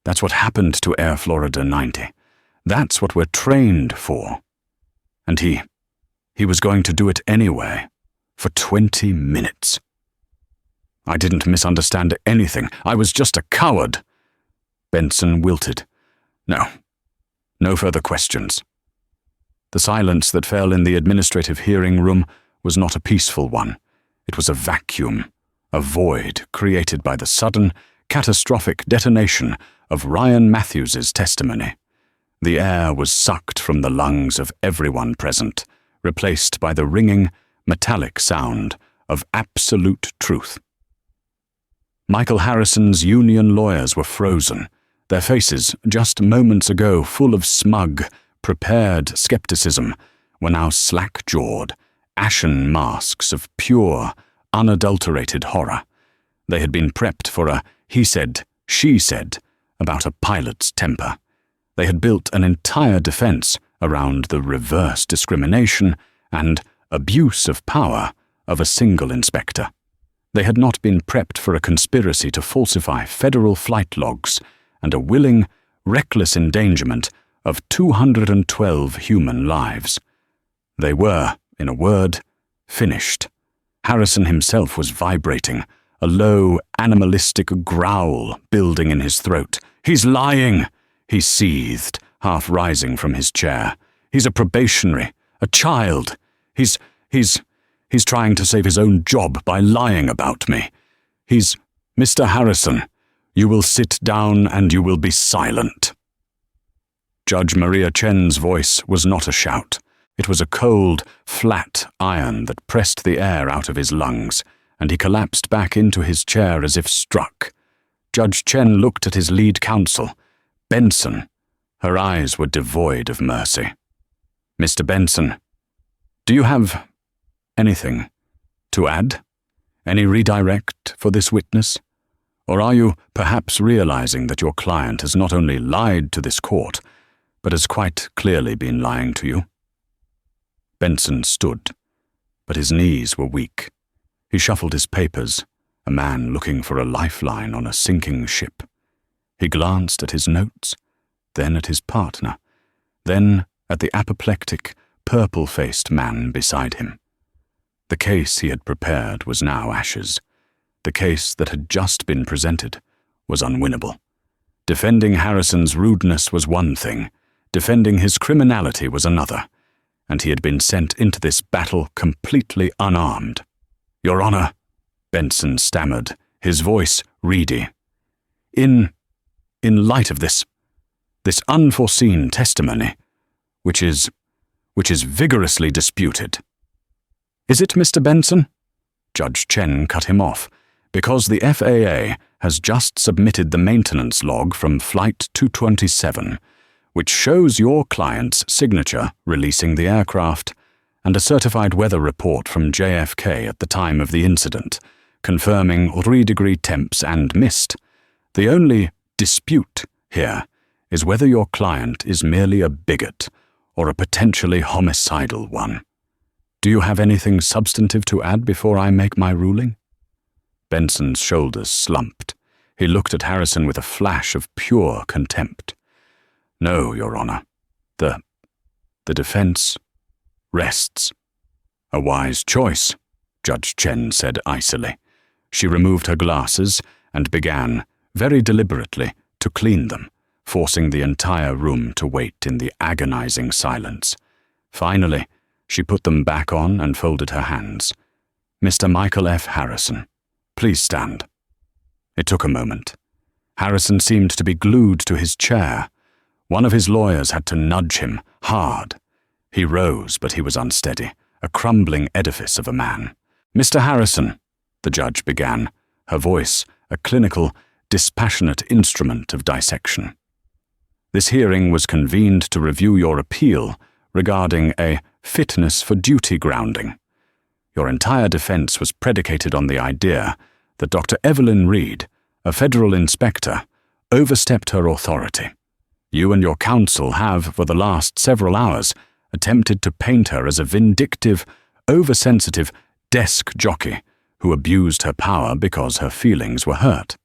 That's what happened to Air Florida 90. That's what we're trained for. And he was going to do it anyway, for 20 minutes. I didn't misunderstand anything. I was just a coward." Benson wilted. No further questions." The silence that fell in the administrative hearing room was not a peaceful one. It was a vacuum, a void created by the sudden, catastrophic detonation of Ryan Matthews's testimony. The air was sucked from the lungs of everyone present, replaced by the ringing, metallic sound of absolute truth. Michael Harrison's union lawyers were frozen, their faces, just moments ago full of smug, prepared skepticism, were now slack-jawed, ashen masks of pure, unadulterated horror. They had been prepped for a he said, she said about a pilot's temper. They had built an entire defense around the reverse discrimination and abuse of power of a single inspector. They had not been prepped for a conspiracy to falsify federal flight logs and a willing, reckless endangerment of 212 human lives. They were, in a word, finished. Harrison himself was vibrating, a low, animalistic growl building in his throat. "He's lying!" he seethed, half rising from his chair. "He's a probationary, a child. He's trying to save his own job by lying about me. Mr. Harrison, you will sit down and you will be silent." Judge Maria Chen's voice was not a shout. It was a cold, flat iron that pressed the air out of his lungs, and he collapsed back into his chair as if struck. Judge Chen looked at his lead counsel, Benson. Her eyes were devoid of mercy. "Mr. Benson, do you have anything to add? Any redirect for this witness? Or are you perhaps realizing that your client has not only lied to this court, but has quite clearly been lying to you?" Benson stood, but his knees were weak. He shuffled his papers, a man looking for a lifeline on a sinking ship. He glanced at his notes, then at his partner, then at the apoplectic, purple-faced man beside him. The case he had prepared was now ashes. The case that had just been presented was unwinnable. Defending Harrison's rudeness was one thing, defending his criminality was another, and he had been sent into this battle completely unarmed. "Your Honor," Benson stammered, his voice reedy. In light of this unforeseen testimony, which is vigorously disputed." "Is it, Mr. Benson?" Judge Chen cut him off, "because the FAA has just submitted the maintenance log from Flight 227, which shows your client's signature releasing the aircraft, and a certified weather report from JFK at the time of the incident, confirming 3-degree temps and mist. The only dispute here is whether your client is merely a bigot or a potentially homicidal one. Do you have anything substantive to add before I make my ruling?" Benson's shoulders slumped. He looked at Harrison with a flash of pure contempt. "No, Your Honor. The defense rests." "A wise choice," Judge Chen said icily. She removed her glasses and began, very deliberately, to clean them, forcing the entire room to wait in the agonizing silence. Finally, she put them back on and folded her hands. "Mr. Michael F. Harrison, please stand." It took a moment. Harrison seemed to be glued to his chair. One of his lawyers had to nudge him hard. He rose, but he was unsteady, a crumbling edifice of a man. "Mr. Harrison," the judge began, her voice a clinical, dispassionate instrument of dissection. "This hearing was convened to review your appeal regarding a fitness for duty grounding. Your entire defense was predicated on the idea that Dr. Evelyn Reed, a federal inspector, overstepped her authority. You and your counsel have, for the last several hours, attempted to paint her as a vindictive, oversensitive desk jockey who abused her power because her feelings were hurt."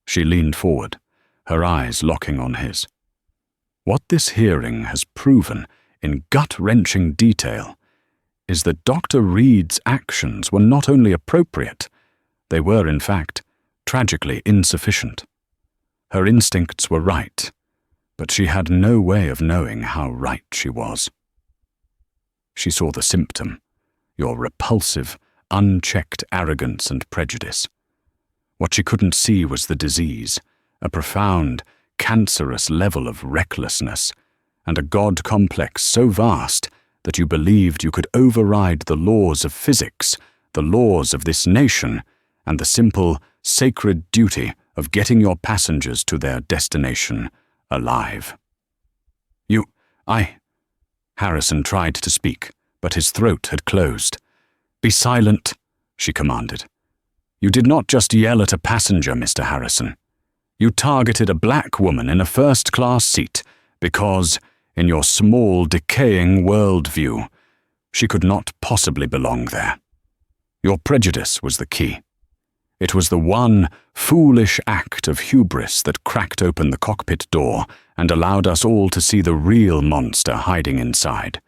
She leaned forward, her eyes locking on his. What this hearing has proven in gut-wrenching detail is that Dr. Reed's actions were not only appropriate, they were, in fact, tragically insufficient. Her instincts were right, but she had no way of knowing how right she was. She saw the symptom, your repulsive, unchecked arrogance and prejudice. What she couldn't see was the disease, a profound, cancerous level of recklessness, and a God complex so vast that you believed you could override the laws of physics, the laws of this nation, and the simple, sacred duty of getting your passengers to their destination alive. Harrison tried to speak, but his throat had closed. "Be silent," she commanded. "You did not just yell at a passenger, Mr. Harrison. You targeted a black woman in a first-class seat because, in your small, decaying worldview, she could not possibly belong there. Your prejudice was the key. It was the one foolish act of hubris that cracked open the cockpit door and allowed us all to see the real monster hiding inside.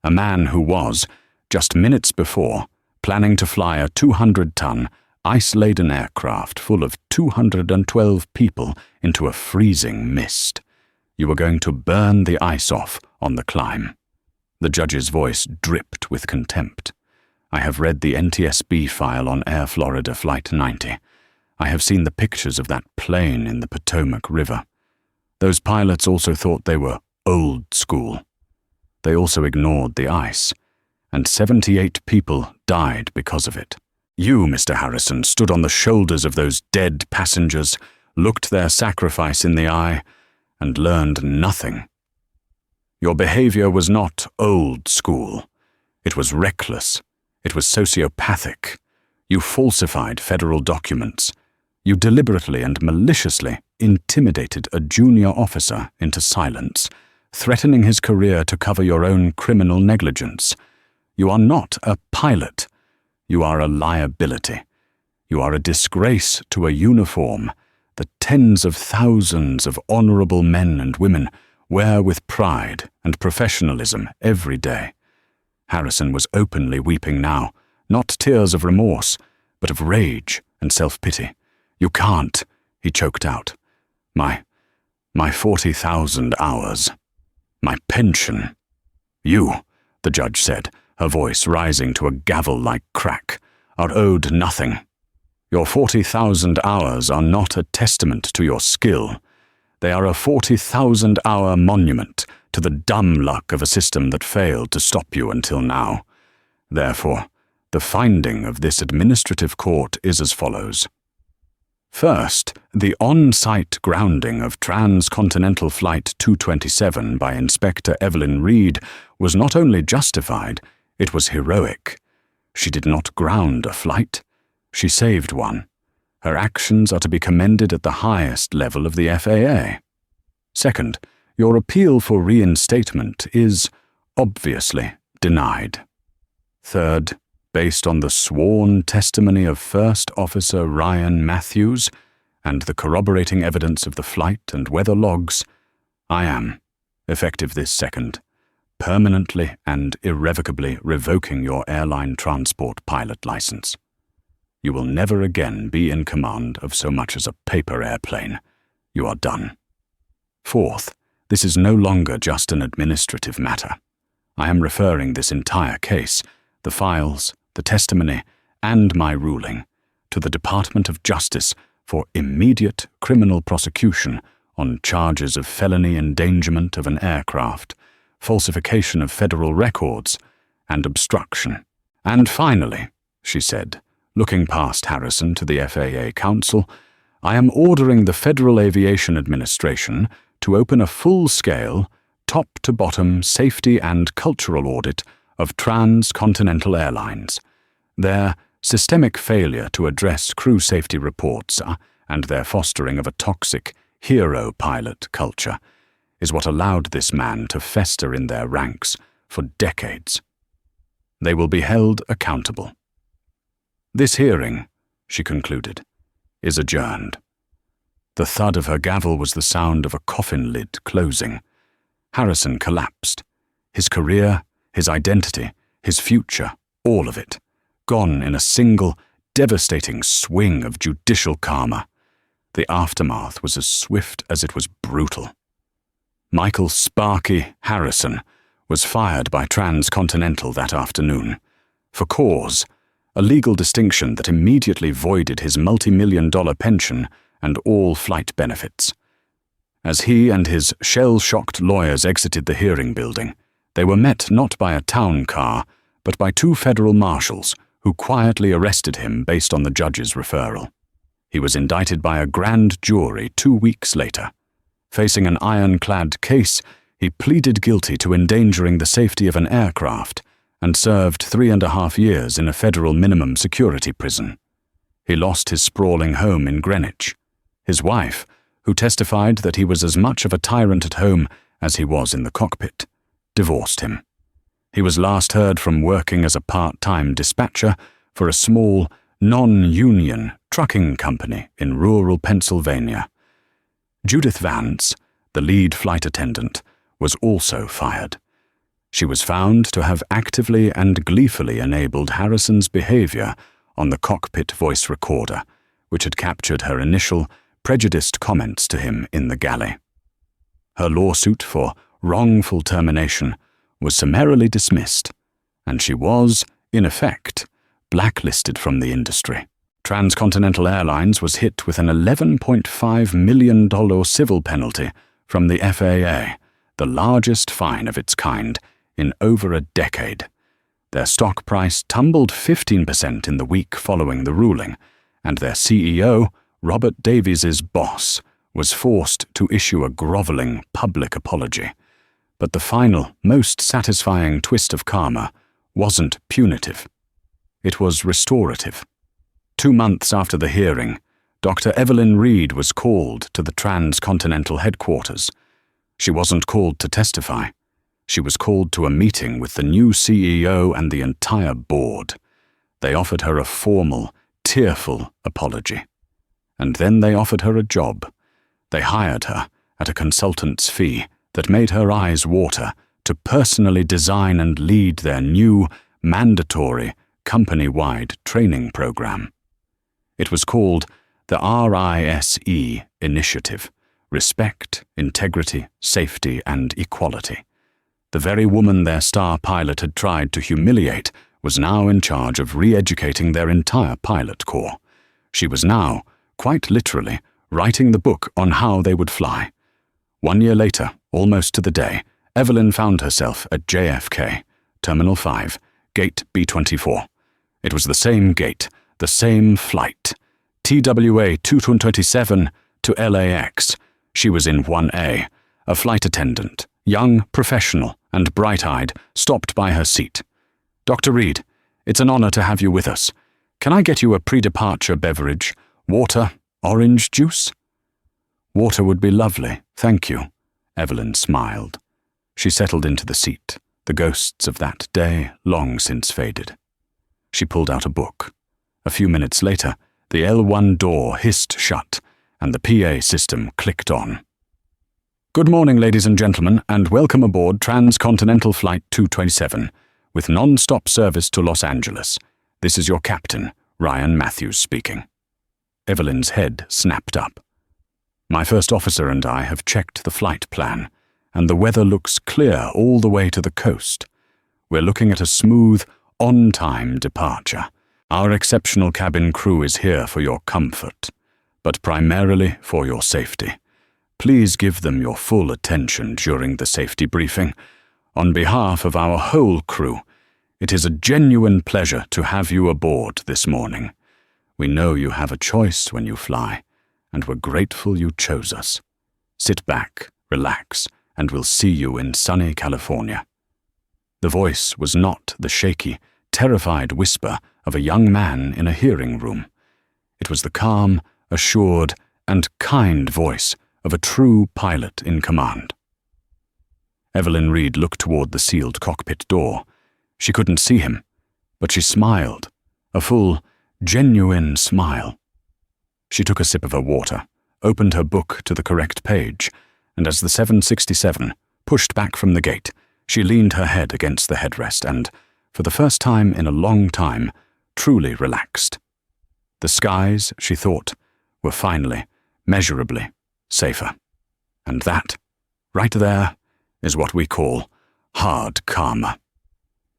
A man who was, just minutes before, planning to fly a 200-ton, ice-laden aircraft full of 212 people into a freezing mist. You were going to burn the ice off on the climb." The judge's voice dripped with contempt. "I have read the NTSB file on Air Florida Flight 90. I have seen the pictures of that plane in the Potomac River. Those pilots also thought they were old school. They also ignored the ice, and 78 people died because of it. You, Mr. Harrison, stood on the shoulders of those dead passengers, looked their sacrifice in the eye, and learned nothing. Your behavior was not old school. It was reckless. It was sociopathic. You falsified federal documents. You deliberately and maliciously intimidated a junior officer into silence, threatening his career to cover your own criminal negligence. You are not a pilot. You are a liability. You are a disgrace to a uniform that tens of thousands of honorable men and women wear with pride and professionalism every day." Harrison was openly weeping now, not tears of remorse, but of rage and self-pity. "You can't," he choked out. My 40,000 hours. My pension." "You," the judge said, her voice rising to a gavel-like crack, "are owed nothing. Your 40,000 hours are not a testament to your skill. They are a 40,000-hour monument to the dumb luck of a system that failed to stop you until now. Therefore, the finding of this administrative court is as follows. First, the on-site grounding of Transcontinental Flight 227 by Inspector Evelyn Reed was not only justified, it was heroic. She did not ground a flight. She saved one. Her actions are to be commended at the highest level of the FAA. Second, your appeal for reinstatement is, obviously, denied. Third, based on the sworn testimony of First Officer Ryan Matthews and the corroborating evidence of the flight and weather logs, I am, effective this second, permanently and irrevocably revoking your airline transport pilot license. You will never again be in command of so much as a paper airplane. You are done. Fourth, this is no longer just an administrative matter. I am referring this entire case, the files, the testimony, and my ruling, to the Department of Justice for immediate criminal prosecution on charges of felony endangerment of an aircraft, falsification of federal records, and obstruction. And finally, she said, looking past Harrison to the FAA counsel, I am ordering the Federal Aviation Administration to open a full-scale, top-to-bottom safety and cultural audit of transcontinental airlines. Their systemic failure to address crew safety reports and their fostering of a toxic hero pilot culture is what allowed this man to fester in their ranks for decades. They will be held accountable. This hearing, she concluded, is adjourned. The thud of her gavel was the sound of a coffin lid closing. Harrison collapsed. His career, his identity, his future, all of it, gone in a single, devastating swing of judicial karma. The aftermath was as swift as it was brutal. Michael Sparky Harrison was fired by Transcontinental that afternoon. For cause, a legal distinction that immediately voided his multi-million-dollar pension and all flight benefits. As he and his shell-shocked lawyers exited the hearing building, they were met not by a town car, but by two federal marshals who quietly arrested him based on the judge's referral. He was indicted by a grand jury 2 weeks later. Facing an ironclad case, he pleaded guilty to endangering the safety of an aircraft and served 3.5 years in a federal minimum security prison. He lost his sprawling home in Greenwich. His wife, who testified that he was as much of a tyrant at home as he was in the cockpit, divorced him. He was last heard from working as a part-time dispatcher for a small, non-union trucking company in rural Pennsylvania. Judith Vance, the lead flight attendant, was also fired. She was found to have actively and gleefully enabled Harrison's behavior on the cockpit voice recorder, which had captured her initial, prejudiced comments to him in the galley. Her lawsuit for wrongful termination was summarily dismissed, and she was, in effect, blacklisted from the industry. Transcontinental Airlines was hit with an $11.5 million civil penalty from the FAA, the largest fine of its kind in over a decade. Their stock price tumbled 15% in the week following the ruling, and their CEO, Robert Davies's boss, was forced to issue a groveling public apology. But the final, most satisfying twist of karma wasn't punitive. It was restorative. 2 months after the hearing, Dr. Evelyn Reed was called to the Transcontinental headquarters. She wasn't called to testify. She was called to a meeting with the new CEO and the entire board. They offered her a formal, tearful apology. And then they offered her a job. They hired her at a consultant's fee that made her eyes water to personally design and lead their new, mandatory, company-wide training program. It was called the RISE Initiative: Respect, Integrity, Safety, and Equality. The very woman their star pilot had tried to humiliate was now in charge of re-educating their entire pilot corps. She was now, quite literally, writing the book on how they would fly. 1 year later, almost to the day, Evelyn found herself at JFK, Terminal 5, Gate B24. It was the same gate, the same flight. TWA 227 to LAX. She was in 1A. A flight attendant, young, professional, and bright-eyed, stopped by her seat. "Dr. Reed, it's an honor to have you with us. Can I get you a pre-departure beverage? Water, orange juice?" "Water would be lovely, thank you," Evelyn smiled. She settled into the seat, the ghosts of that day long since faded. She pulled out a book. A few minutes later, the L1 door hissed shut, and the PA system clicked on. "Good morning, ladies and gentlemen, and welcome aboard Transcontinental Flight 227, with non-stop service to Los Angeles. This is your captain, Ryan Matthews speaking." Evelyn's head snapped up. "My first officer and I have checked the flight plan, and the weather looks clear all the way to the coast. We're looking at a smooth, on-time departure. Our exceptional cabin crew is here for your comfort. but primarily for your safety. Please give them your full attention during the safety briefing. On behalf of our whole crew, it is a genuine pleasure to have you aboard this morning. We know you have a choice when you fly, and we're grateful you chose us. Sit back, relax, and we'll see you in sunny California. The voice was not the shaky, terrified whisper of a young man in a hearing room. It was the calm, assured, and kind voice of a true pilot in command. Evelyn Reed looked toward the sealed cockpit door. She couldn't see him, but she smiled, a full, genuine smile. She took a sip of her water, opened her book to the correct page, and as the 767 pushed back from the gate, she leaned her head against the headrest and, for the first time in a long time, truly relaxed. The skies, she thought, were finally, measurably, safer. And that, right there, is what we call hard karma.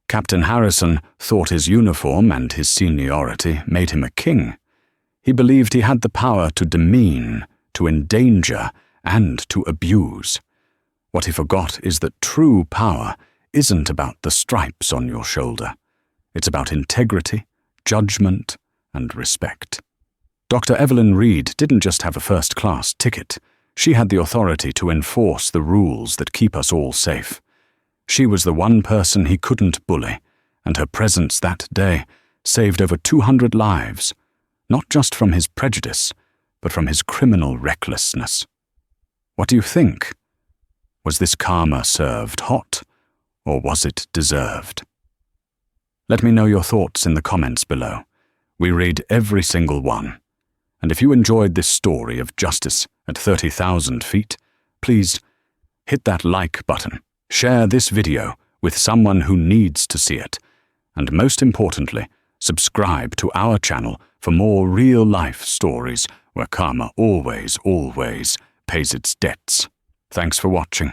Captain Harrison thought his uniform and his seniority made him a king. He believed he had the power to demean, to endanger, and to abuse. What he forgot is that true power isn't about the stripes on your shoulder. It's about integrity, judgment, and respect. Dr. Evelyn Reed didn't just have a first-class ticket. She had the authority to enforce the rules that keep us all safe. She was the one person he couldn't bully, and her presence that day saved over 200 lives, not just from his prejudice, but from his criminal recklessness. What do you think? Was this karma served hot, or was it deserved? Let me know your thoughts in the comments below. We read every single one. And if you enjoyed this story of justice at 30,000 feet, please hit that like button, share this video with someone who needs to see it, and most importantly, subscribe to our channel for more real-life stories where karma always pays its debts. Thanks for watching.